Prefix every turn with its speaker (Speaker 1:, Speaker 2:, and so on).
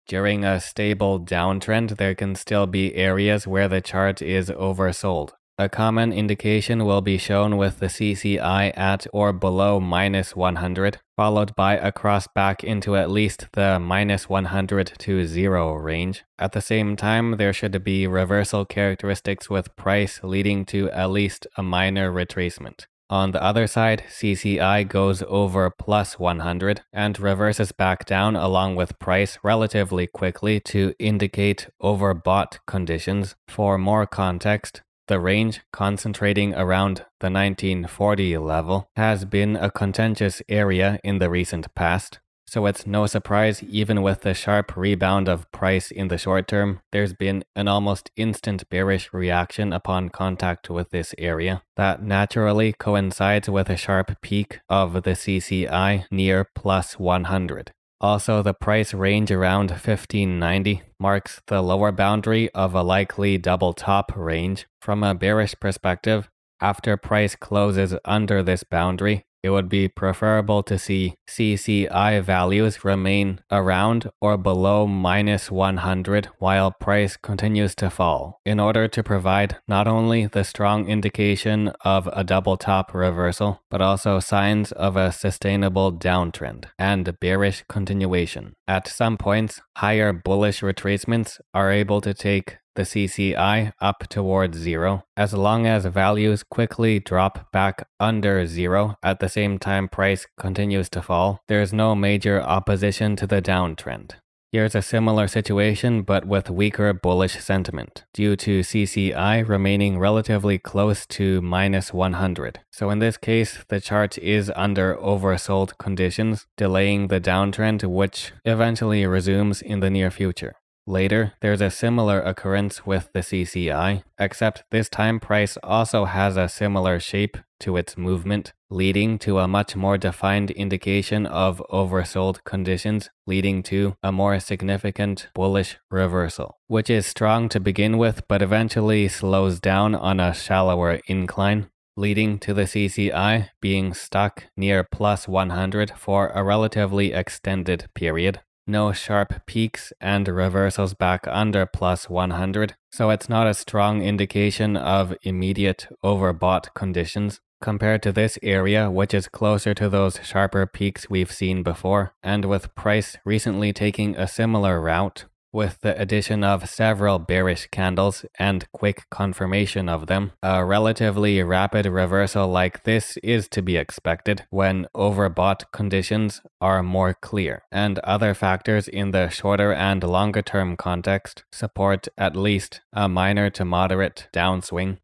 Speaker 1: During a stable downtrend, there can still be areas where the chart is oversold. A common indication will be shown with the CCI at or below -100, followed by a cross back into at least the -100 to 0 range. At the same time, there should be reversal characteristics with price leading to at least a minor retracement. On the other side, CCI goes over +100 and reverses back down along with price relatively quickly to indicate overbought conditions. For more context, the range, concentrating around the 1940 level, has been a contentious area in the recent past. So it's no surprise, even with the sharp rebound of price in the short term, there's been an almost instant bearish reaction upon contact with this area. That naturally coincides with a sharp peak of the CCI near +100. Also, the price range around 1590 marks the lower boundary of a likely double top range. From a bearish perspective, after price closes under this boundary, it would be preferable to see CCI values remain around or below -100 while price continues to fall, in order to provide not only the strong indication of a double top reversal, but also signs of a sustainable downtrend and bearish continuation. At some points, higher bullish retracements are able to take the CCI up towards 0, as long as values quickly drop back under 0 at the same time price continues to fall. There's no major opposition to the downtrend. Here's a similar situation but with weaker bullish sentiment, due to CCI remaining relatively close to -100. So in this case, the chart is under oversold conditions, delaying the downtrend which eventually resumes in the near future. Later, there's a similar occurrence with the CCI, except this time price also has a similar shape to its movement, leading to a much more defined indication of oversold conditions, leading to a more significant bullish reversal, which is strong to begin with but eventually slows down on a shallower incline, leading to the CCI being stuck near +100 for a relatively extended period. No sharp peaks and reversals back under +100, so it's not a strong indication of immediate overbought conditions compared to this area, which is closer to those sharper peaks we've seen before, and with price recently taking a similar route. With the addition of several bearish candles and quick confirmation of them, a relatively rapid reversal like this is to be expected when overbought conditions are more clear, and other factors in the shorter and longer term context support at least a minor to moderate downswing.